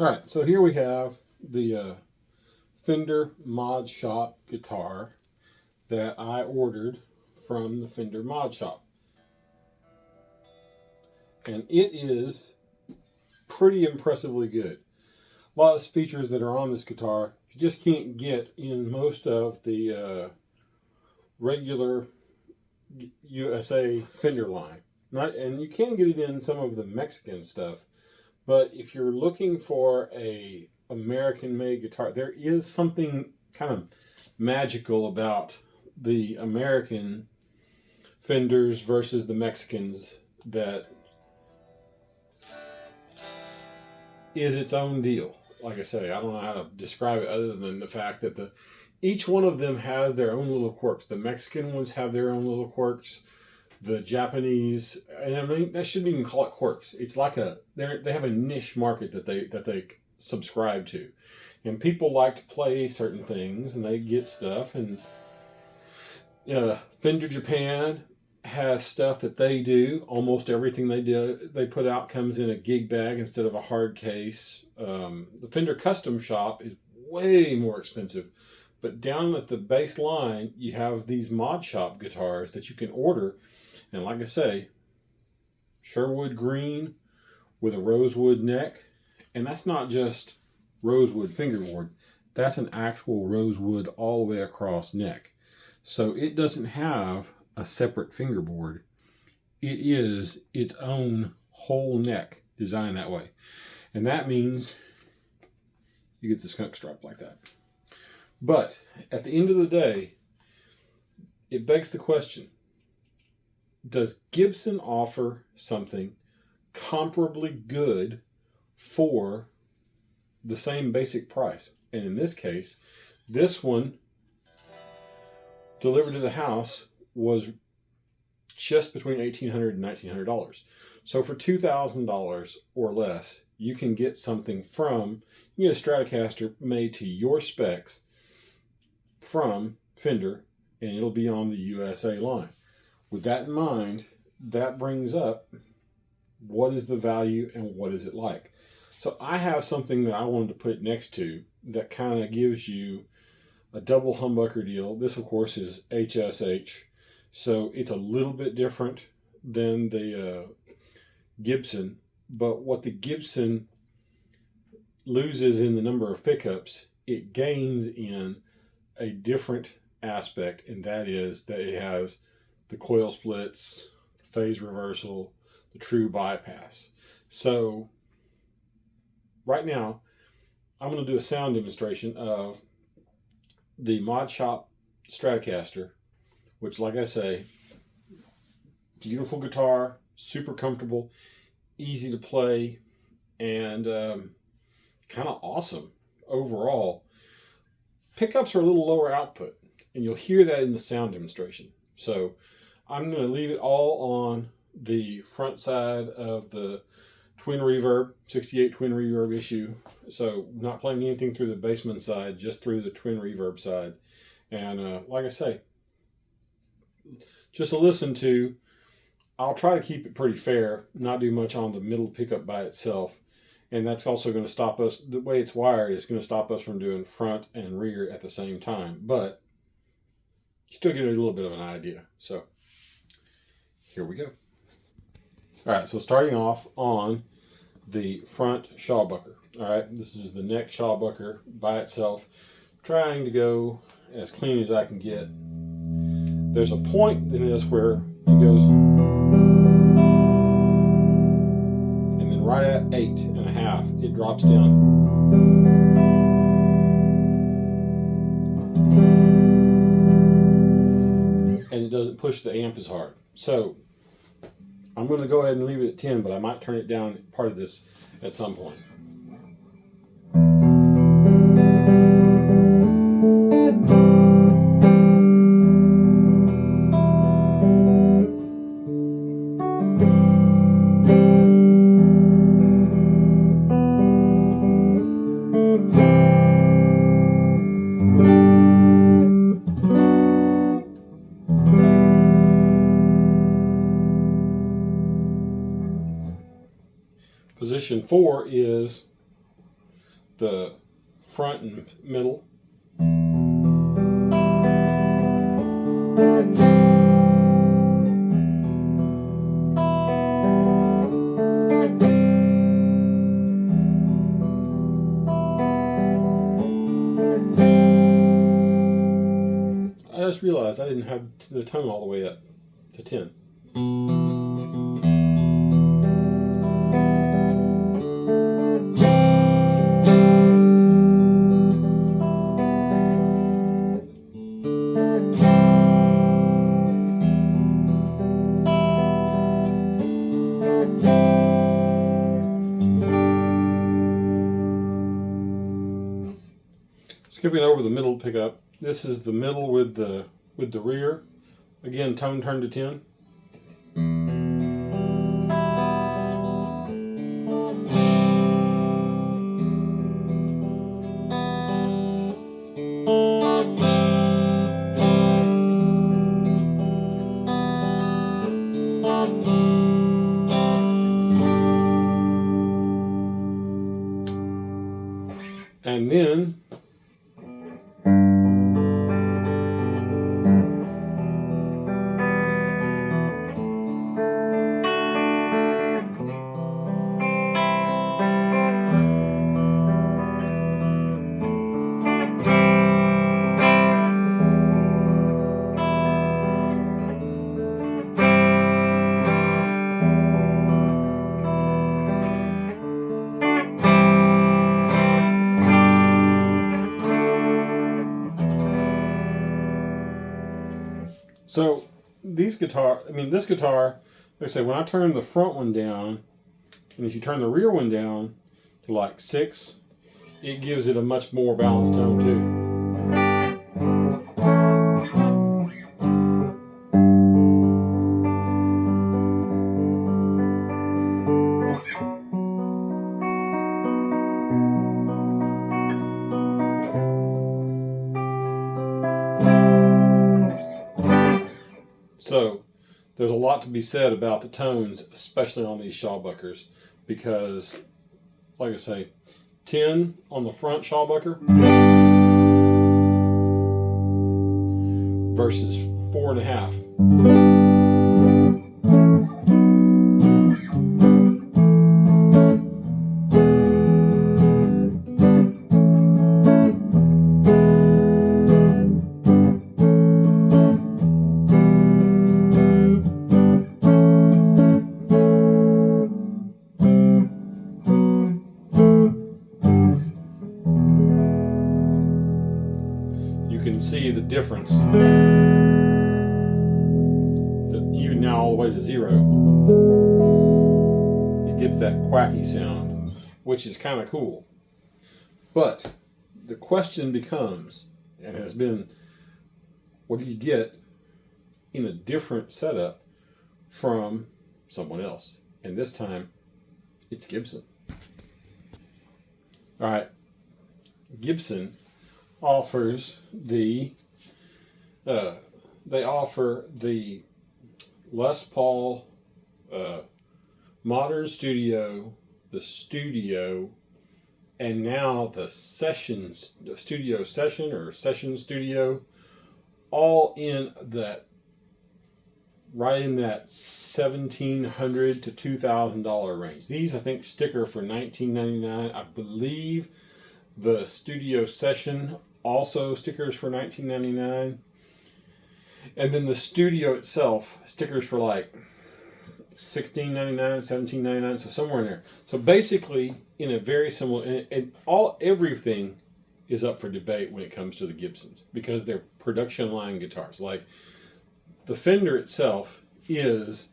All right, so here we have the Fender Mod Shop guitar that I ordered from the Fender Mod Shop. And it is pretty impressively good. A lot of the features that are on this guitar you just can't get in most of the regular USA Fender line. And you can get it in some of the Mexican stuff. But if you're looking for a American-made guitar, there is something kind of magical about the American Fenders versus the Mexicans that is its own deal. Like I say, I don't know how to describe it other than the fact that each one of them has their own little quirks. The Mexican ones have their own little quirks. The Japanese, and I mean, I shouldn't even call it quirks. It's like they have a niche market that they subscribe to, and people like to play certain things, and they get stuff. And Fender Japan has stuff that they do. Almost everything they put out comes in a gig bag instead of a hard case. The Fender Custom Shop is way more expensive, but down at the base line, you have these Mod Shop guitars that you can order. And like I say, Sherwood green with a rosewood neck. And that's not just rosewood fingerboard. That's an actual rosewood all the way across neck. So it doesn't have a separate fingerboard. It is its own whole neck designed that way. And that means you get the skunk stripe like that. But at the end of the day, it begs the question, does Gibson offer something comparably good for the same basic price? And in this case, this one delivered to the house was just between $1,800 and $1,900. So for $2,000 or less, you can get something you get a Stratocaster made to your specs from Fender, and it'll be on the USA line. With that in mind, that brings up what is the value and what is it like. So I have something that I wanted to put next to that kind of gives you a double humbucker deal. This, of course, is HSH, so it's a little bit different than the Gibson. But what the Gibson loses in the number of pickups, it gains in a different aspect, and that is that it has the coil splits, the phase reversal, the true bypass. So right now, I'm going to do a sound demonstration of the Mod Shop Stratocaster, which, like I say, beautiful guitar, super comfortable, easy to play, and kind of awesome overall. Pickups are a little lower output, and you'll hear that in the sound demonstration. So I'm going to leave it all on the front side of the twin reverb, 68 twin reverb issue. So not playing anything through the basement side, just through the twin reverb side. And like I say, just to listen to, I'll try to keep it pretty fair, not do much on the middle pickup by itself. And that's also going to stop us, the way it's wired, is going to stop us from doing front and rear at the same time. But you still get a little bit of an idea. So here we go. All right, so starting off on the front shawbucker. All right, this is the neck shawbucker by itself. Trying to go as clean as I can get. There's a point in this where it goes, and then right at 8.5, it drops down. And it doesn't push the amp as hard. So I'm going to go ahead and leave it at 10, but I might turn it down part of this at some point. Position 4 is the front and middle. I just realized I didn't have the tone all the way up to 10. Skipping over the middle pickup, this is the middle with the rear. Again, tone turned to 10. And then so this guitar, like I say, when I turn the front one down, and if you turn the rear one down to like 6, it gives it a much more balanced tone too. So there's a lot to be said about the tones, especially on these Shawbuckers, because, like I say, 10 on the front Shawbucker versus 4.5. You can see the difference. Even now, all the way to 0, it gets that quacky sound, which is kind of cool. But the question becomes, and has been, what do you get in a different setup from someone else? And this time, it's Gibson. All right, Gibson offers the Les Paul Modern Studio, the Studio, and now the Studio Session or Session Studio, all in that, right in that $1,700 to $2,000 range. These, I think, sticker for $19.99. I believe the Studio Session also stickers for $19.99. And then the Studio itself stickers for like $16.99, $17.99, so somewhere in there. So basically, in a very similar, and everything is up for debate when it comes to the Gibsons, because they're production line guitars. Like the Fender itself is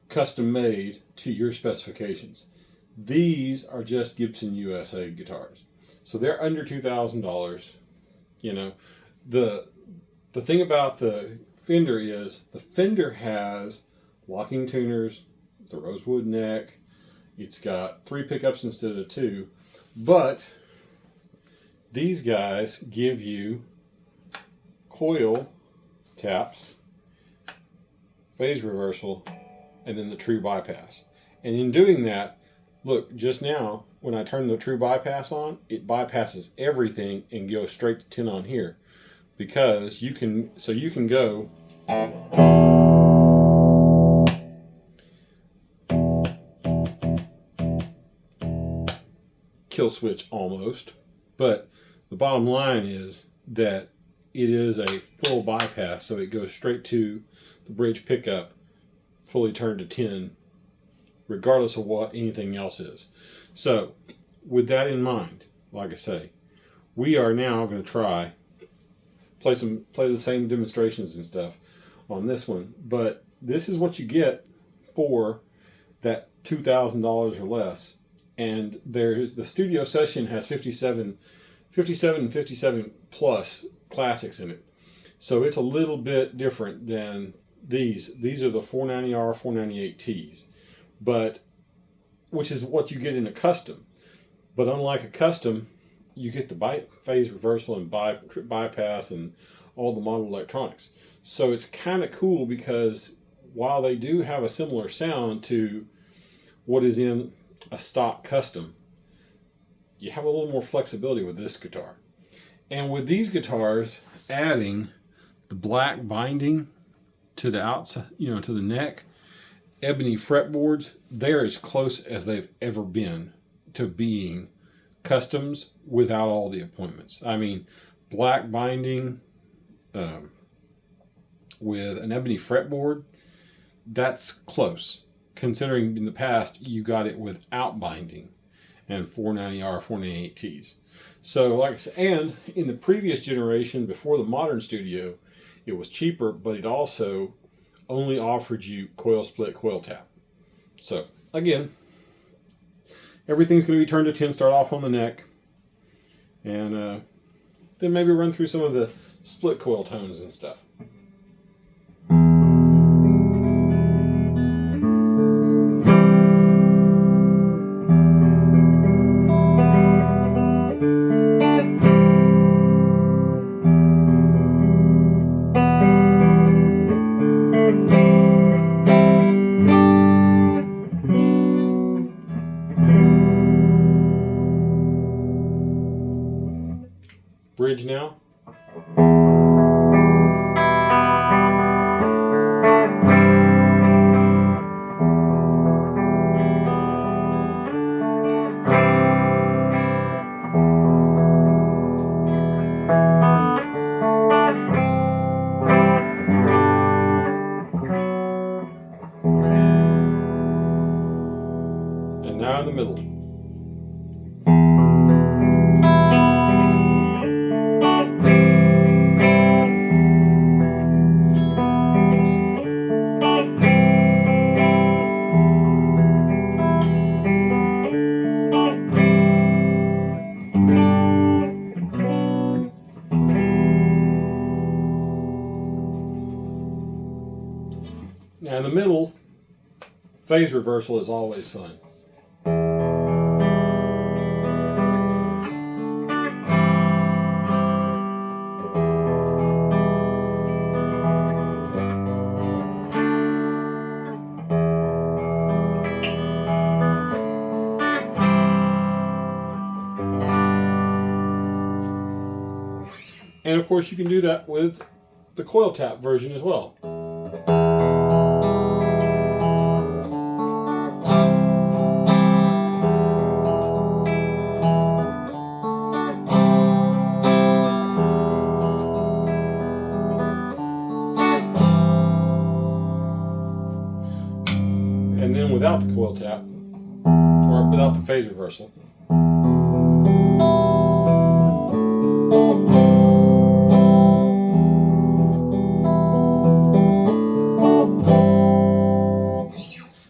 custom made to your specifications. These are just Gibson USA guitars, so they're under $2,000. You know, the thing about the Fender is the Fender has locking tuners, the rosewood neck. It's got 3 pickups instead of 2, but these guys give you coil taps, phase reversal, and then the true bypass. And in doing that, look, just now when I turn the true bypass on, it bypasses everything and goes straight to 10 on here, because you can go kill switch almost, but the bottom line is that it is a full bypass, so it goes straight to the bridge pickup, fully turned to 10, regardless of what anything else is. So with that in mind, like I say, we are now going to try play the same demonstrations and stuff on this one, but this is what you get for that $2,000 or less. And there's the studio session has 57 plus classics in it, so it's a little bit different than these. These are the 490R 498Ts, but which is what you get in a custom. But unlike a custom, you get the phase reversal and bypass and all the model electronics. So it's kind of cool, because while they do have a similar sound to what is in a stock custom, you have a little more flexibility with this guitar. And with these guitars, adding the black binding to the outside, to the neck, ebony fretboards, they're as close as they've ever been to being customs without all the appointments. I mean, black binding with an ebony fretboard, that's close, considering in the past you got it without binding and 490R 498Ts. So like I said, and in the previous generation before the modern studio, it was cheaper, but it also only offered you coil split, coil tap. So again, everything's going to be turned to 10, start off on the neck, and then maybe run through some of the split coil tones and stuff. Bridge now. And now in the middle. Now in the middle, phase reversal is always fun. And of course you can do that with the coil tap version as well. And then without the coil tap, or without the phase reversal.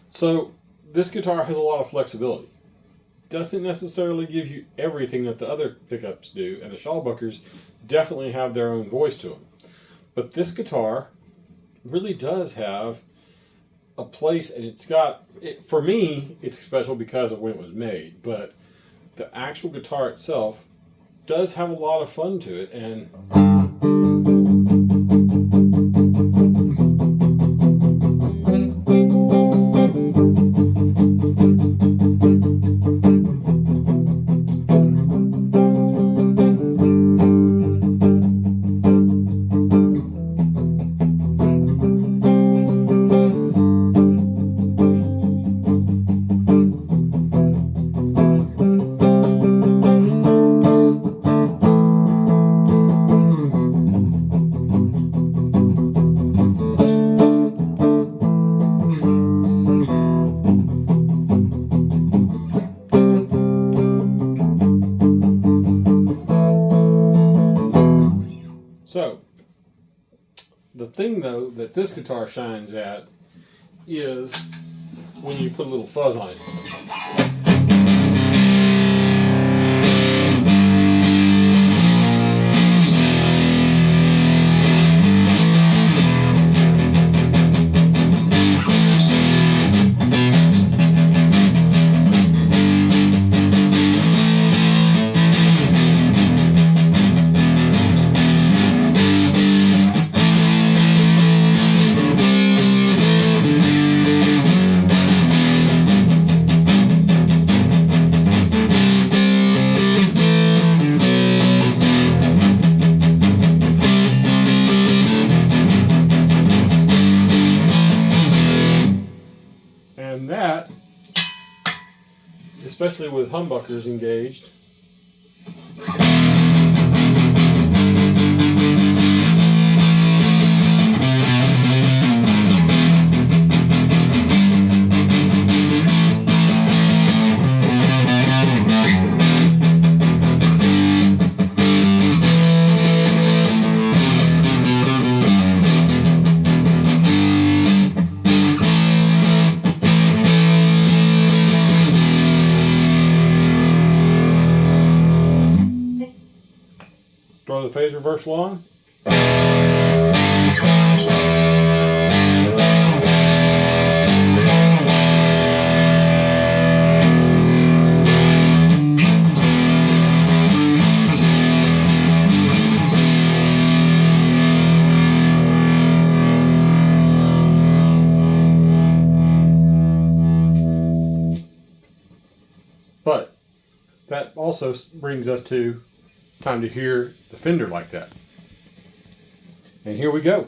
So this guitar has a lot of flexibility. Doesn't necessarily give you everything that the other pickups do, and the Schallbuckers definitely have their own voice to them. But this guitar really does have a place, and it's got, for me, it's special because of when it was made, but the actual guitar itself does have a lot of fun to it, and The thing though that this guitar shines at is when you put a little fuzz on it. And that, especially with humbuckers engaged, throw the phase reversal on. But that also brings us to time to hear the Fender like that. And here we go.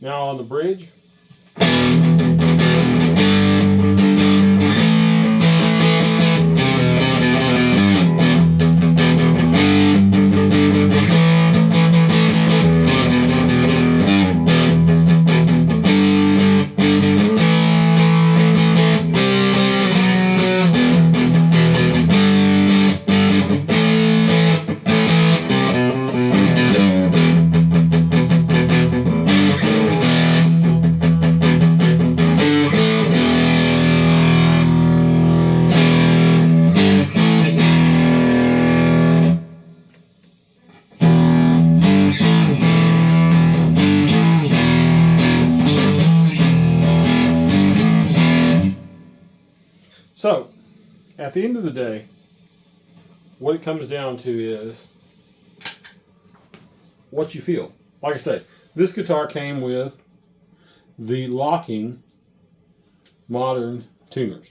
Now on the bridge. So, at the end of the day, what it comes down to is what you feel. Like I said, this guitar came with the locking modern tuners,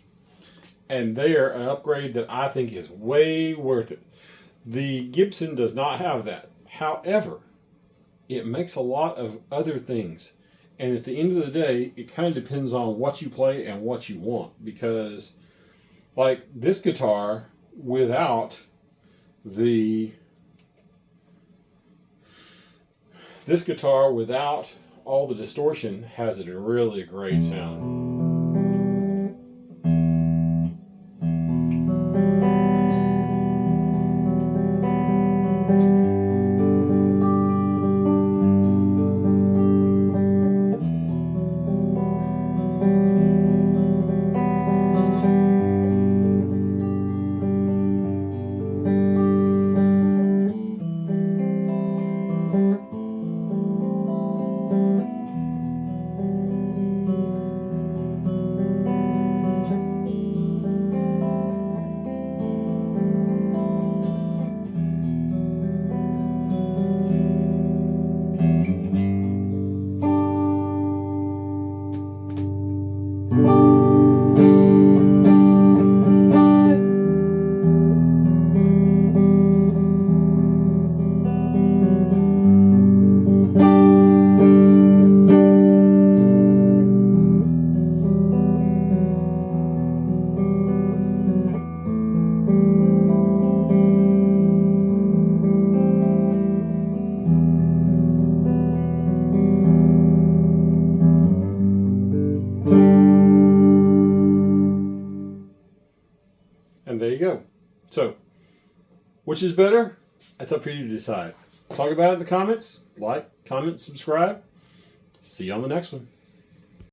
and they are an upgrade that I think is way worth it. The Gibson does not have that. However, it makes a lot of other things, and at the end of the day, it kind of depends on what you play and what you want, because like this guitar without all the distortion has a really great sound. there you go. So, which is better? That's up for you to decide. Talk about it in the comments. Like, comment, subscribe. See you on the next one.